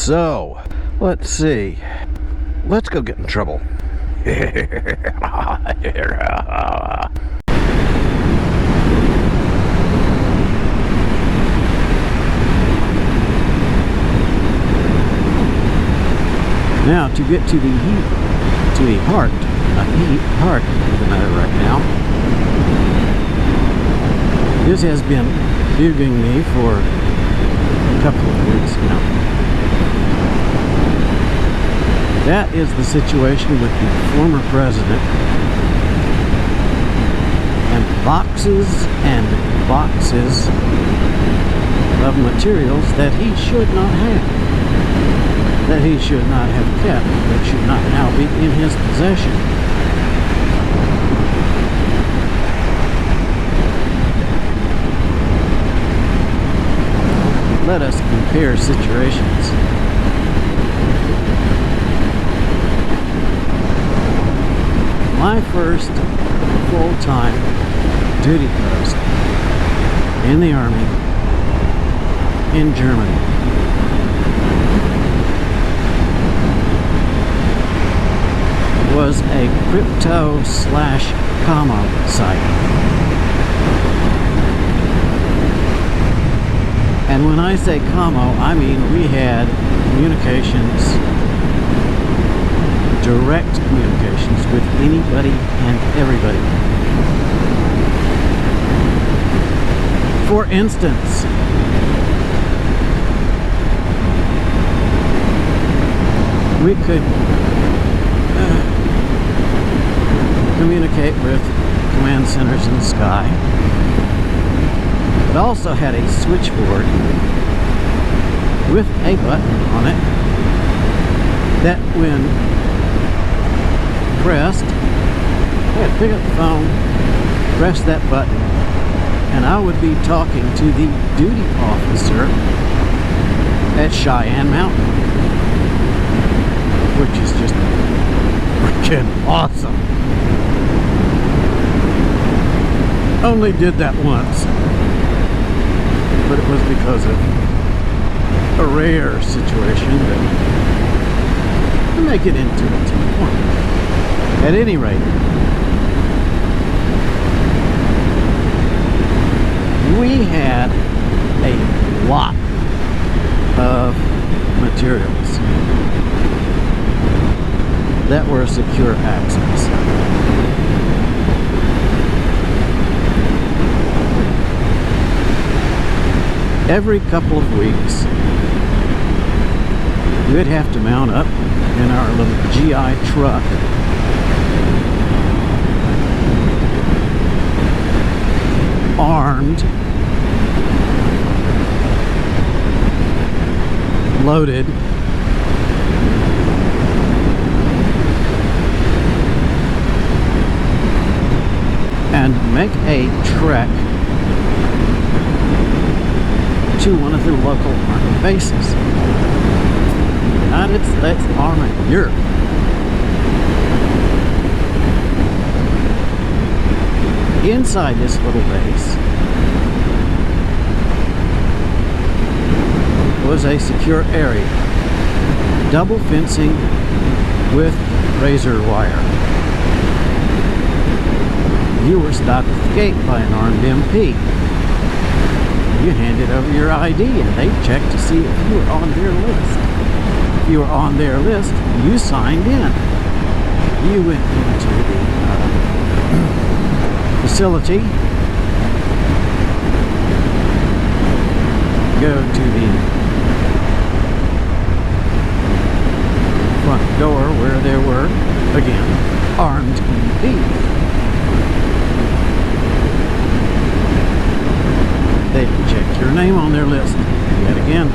So, let's see. Let's go get in trouble. Now, to get to the heart of the matter right now, this has been bugging me for a couple of weeks now. That is the situation with the former president and boxes of materials that he should not have, that he should not have kept, that should not now be in his possession. Let us compare situations. My first full-time duty post in the Army in Germany. Was a crypto/commo site. And when I say commo, I mean we had communications, direct communications with anybody and everybody. For instance, we could communicate with command centers in the sky. It also had a switchboard with a button on it that when pressed, I'd pick up the phone, press that button, and I would be talking to the duty officer at Cheyenne Mountain, which is just freaking awesome. Only did that once, but it was because of a rare situation that I may get into at some point. At any rate, we had a lot of materials that were secure access. Every couple of weeks, we'd have to mount up in our little GI truck armed, loaded, and make a trek to one of the local Army bases. United States Army, Europe. Inside this little base was a secure area, double fencing with razor wire. You were stopped at the gate by an armed MP. You handed over your ID and they checked to see if you were on their list. If you were on their list, you signed in. You went into the facility, go to the front door where there were, again, armed MPs. They check your name on their list yet again.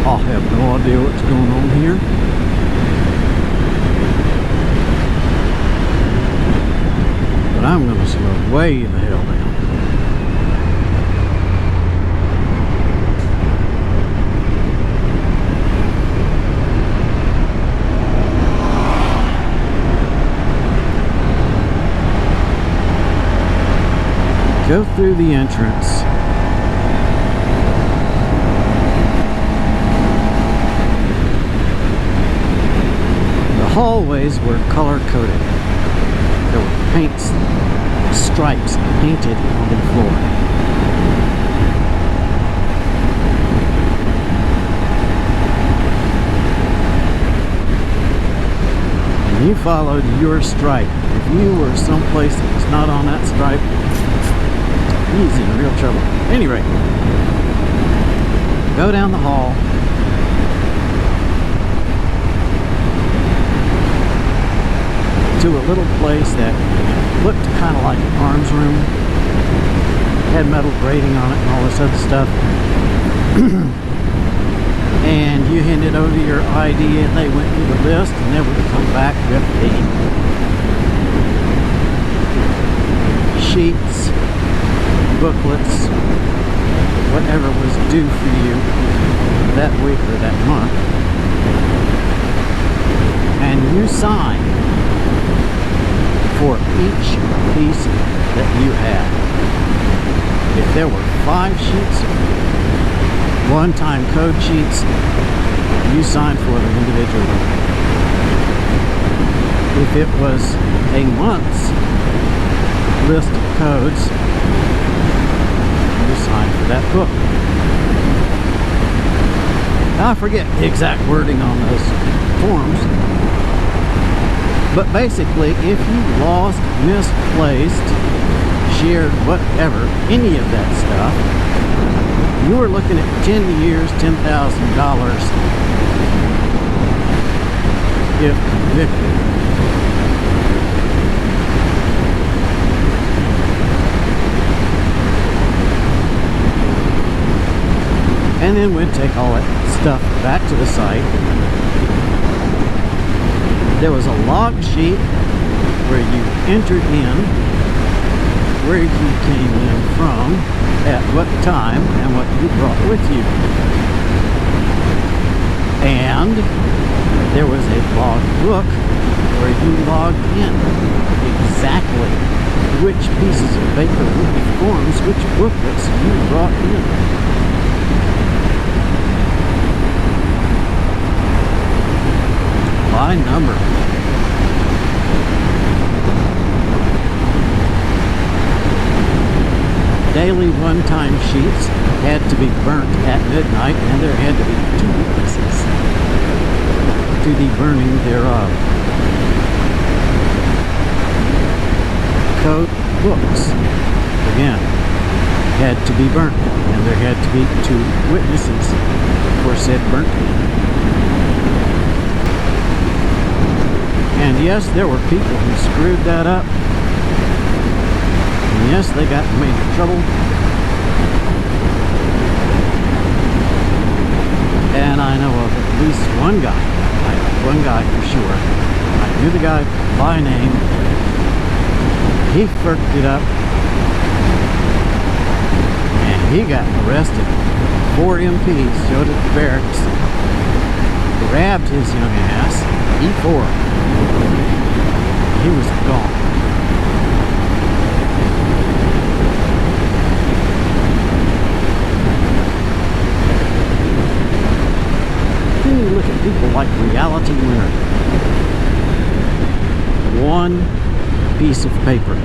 I'll have no idea what's going on here. But I'm going to slow way the hell down. Go through the entrance hallways were color-coded. There were stripes painted on the floor. You followed your stripe. If you were someplace that was not on that stripe, he's in real trouble. Anyway, go down the hall. To a little place that looked kind of like an arms room. Had metal grating on it and all this other stuff. And you handed over your ID and they went through the list and they would come back with the sheets, booklets, whatever was due for you that week or that month. And you signed for each piece that you had. If there were 5 sheets of one-time code sheets, you signed for them individually. If it was a month's list of codes, you signed for that book. I forget the exact wording on those forms, but basically, if you lost, misplaced, shared, whatever, any of that stuff, you were looking at 10 years, $10,000 if convicted. And then we'd take all that stuff back to the site. There was a log sheet where you entered in where you came in from, at what time, and what you brought with you. And there was a log book where you logged in exactly which pieces of paper, which forms, which booklets you brought in. By number. Daily one-time sheets had to be burnt at midnight, and there had to be 2 witnesses to the burning thereof. Code books, again, had to be burnt, and there had to be 2 witnesses for said burnt. And yes, there were people who screwed that up. And yes, they got in major trouble. And I know of at least one guy. One guy for sure. I knew the guy by name. He furked it up. And he got arrested. 4 MPs showed at the barracks. Grabbed his young ass. E4. He was gone. Then you look at people like Reality Winner. 1 piece of paper.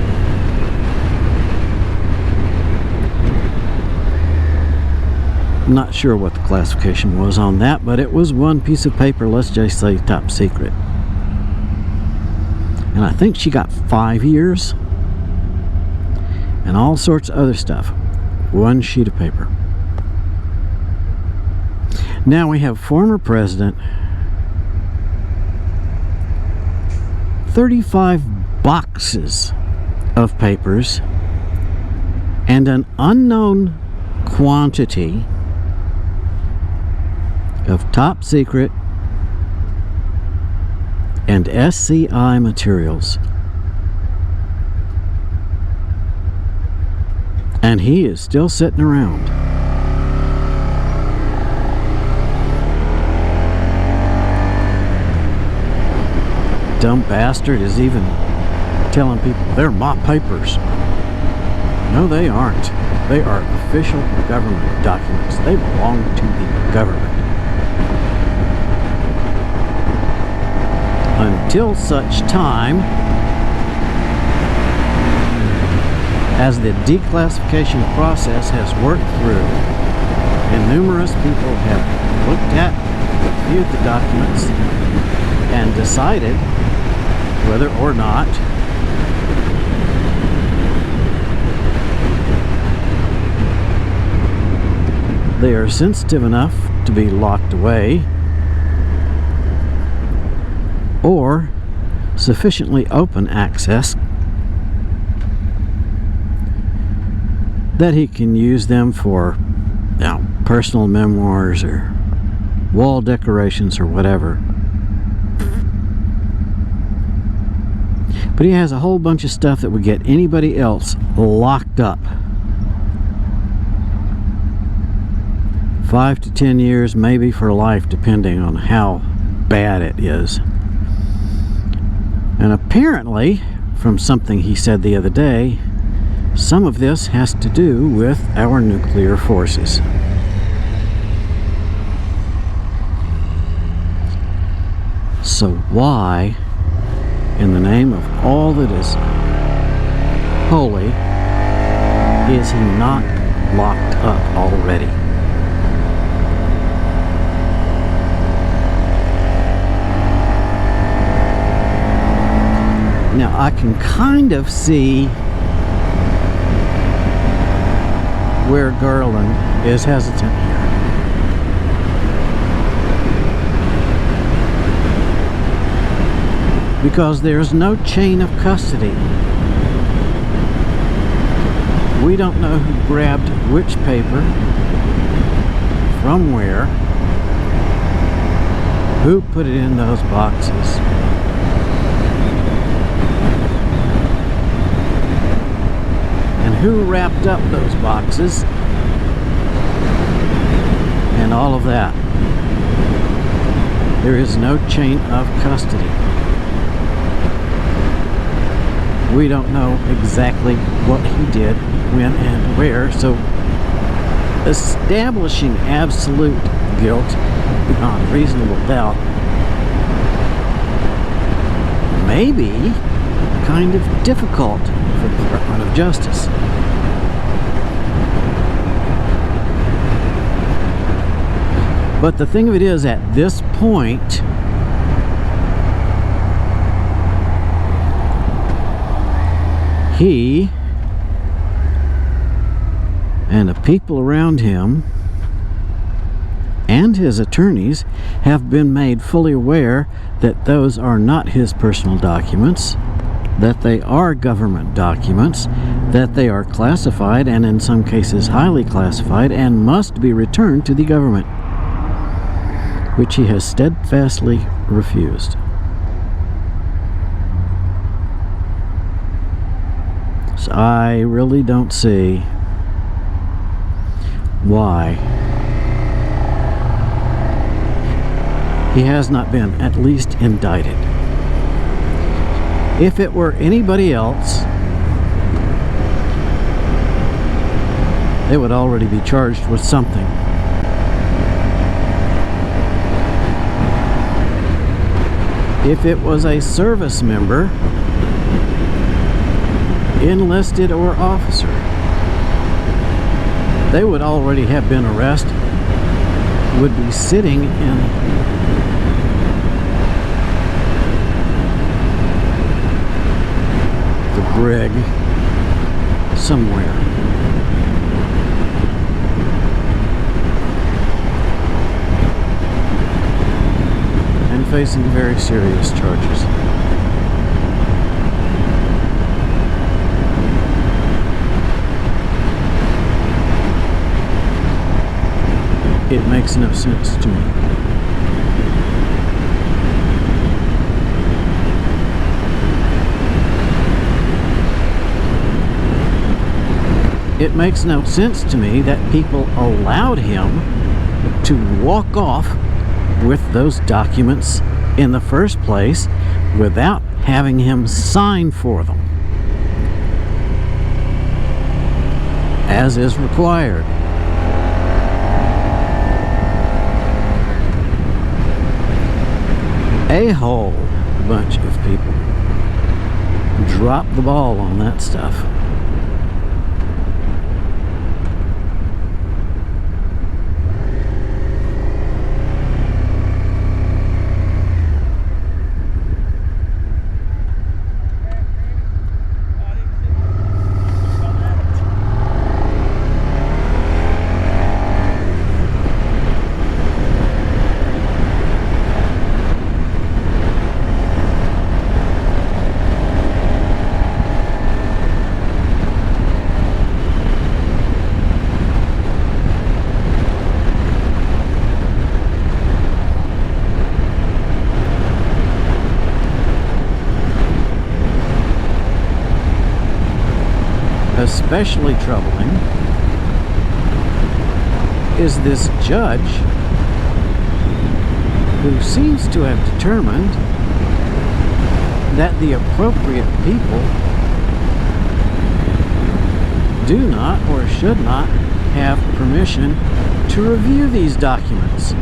I'm not sure what the classification was on that, but it was 1 piece of paper, let's just say top secret. And I think she got 5 years and all sorts of other stuff. 1 sheet of paper. Now we have former president, 35 boxes of papers, and an unknown quantity of top secret and SCI materials. And he is still sitting around. Dumb bastard is even telling people they're my papers. No, they aren't. They are official government documents. They belong to the government. until such time as the declassification process has worked through and numerous people have looked at, reviewed the documents, and decided whether or not they are sensitive enough to be locked away or sufficiently open access that he can use them for, you know, personal memoirs or wall decorations or whatever. But he has a whole bunch of stuff that would get anybody else locked up. 5 to 10 years, maybe for life, depending on how bad it is. And apparently, from something he said the other day, some of this has to do with our nuclear forces. So why, in the name of all that is holy, is he not locked up already? Now, I can kind of see where Garland is hesitant here. Because there's no chain of custody. We don't know who grabbed which paper, from where, who put it in those boxes. And who wrapped up those boxes, and all of that. There is no chain of custody. We don't know exactly what he did, when and where, so establishing absolute guilt beyond reasonable doubt may be kind of difficult for the Department of Justice. But the thing of it is, at this point, he and the people around him and his attorneys have been made fully aware that those are not his personal documents, that they are government documents, that they are classified and in some cases highly classified and must be returned to the government, which he has steadfastly refused. So I really don't see why he has not been at least indicted. If it were anybody else, they would already be charged with something. If it was a service member, enlisted or officer, they would already have been arrested, would be sitting in the brig somewhere. And facing very serious charges. It makes no sense to me. It makes no sense to me that people allowed him to walk off with those documents in the first place without having him sign for them, as is required. A-hole bunch of people drop the ball on that stuff. Especially troubling is this judge who seems to have determined that the appropriate people do not or should not have permission to review these documents.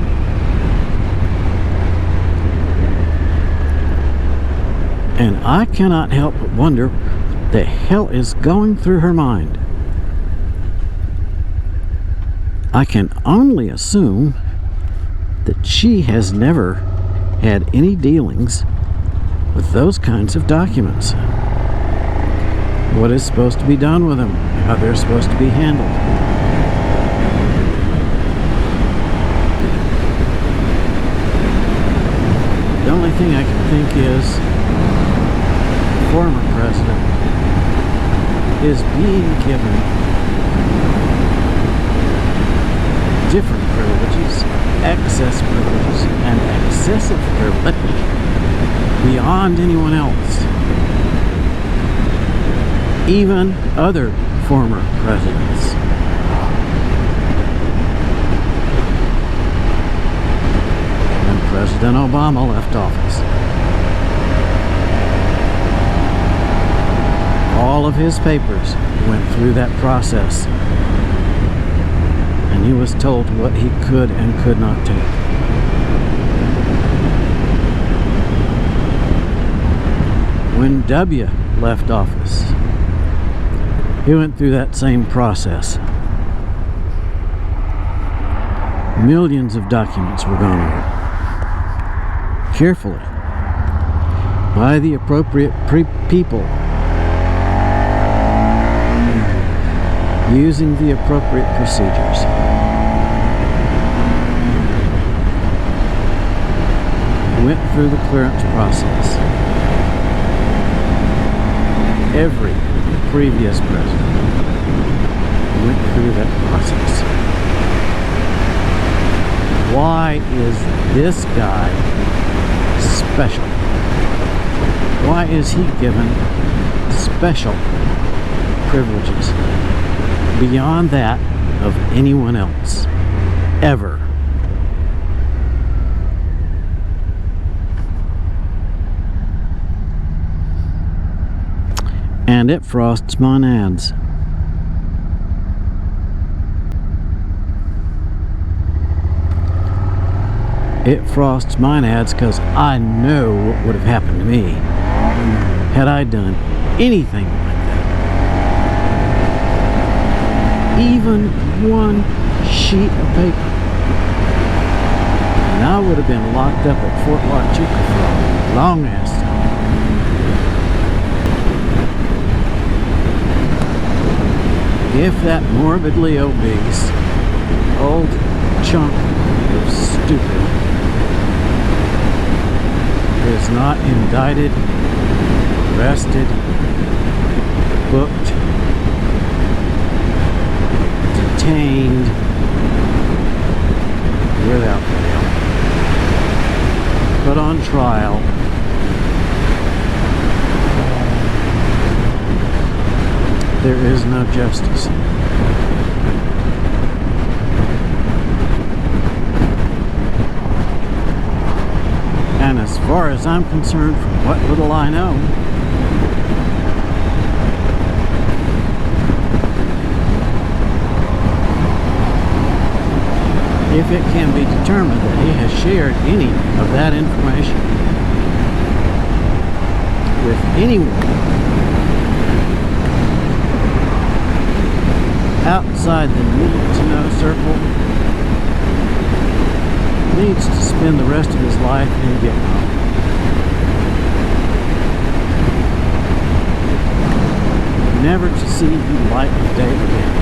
And I cannot help but wonder what the hell is going through her mind. I can only assume that she has never had any dealings with those kinds of documents. What is supposed to be done with them, how they're supposed to be handled. The only thing I can think is the former president is being given different privileges, excess privileges, and excessive privilege beyond anyone else. Even other former presidents. When President Obama left office, all of his papers went through that process, and he was told what he could and could not take. When W left office, he went through that same process. Millions of documents were gone over carefully by the appropriate people, using the appropriate procedures. Went through the clearance process. Every previous president went through that process. Why is this guy special? Why is he given special privileges beyond that of anyone else, ever? And it frosts my nads. It frosts my nads because I know what would have happened to me had I done anything like that. Even one sheet of paper, and I would have been locked up at Fort Huachuca for a long ass time. If that morbidly obese old chunk of stupid is not indicted, arrested, booked, detained without bail, put on trial, there is no justice. And as far as I'm concerned, from what little I know, if it can be determined that he has shared any of that information anyone outside the need-to-know circle needs to spend the rest of his life in Vietnam. Never to see the light of day again.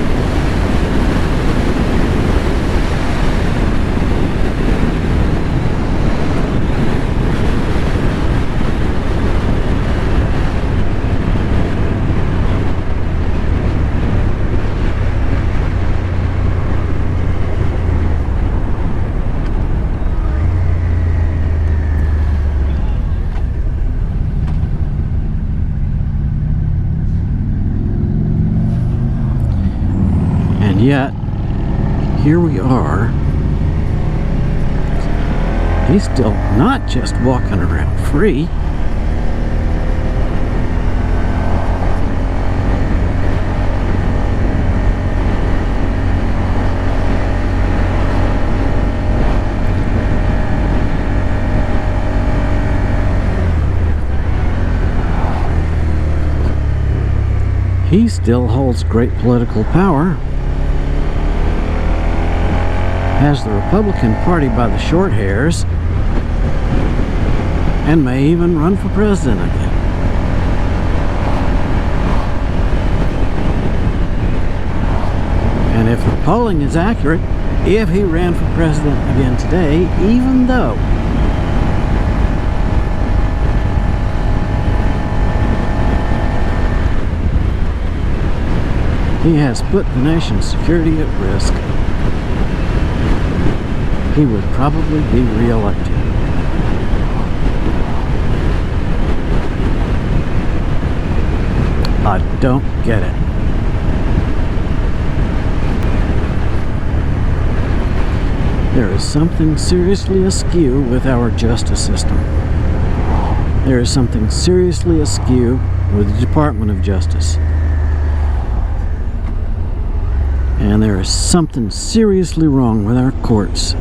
And yet, here we are. He's still not just walking around free. He still holds great political power. Has the Republican Party by the short hairs, and may even run for president again. And if the polling is accurate, if he ran for president again today, even though he has put the nation's security at risk, he would probably be re-elected. I don't get it. There is something seriously askew with our justice system. There is something seriously askew with the Department of Justice. And there is something seriously wrong with our courts.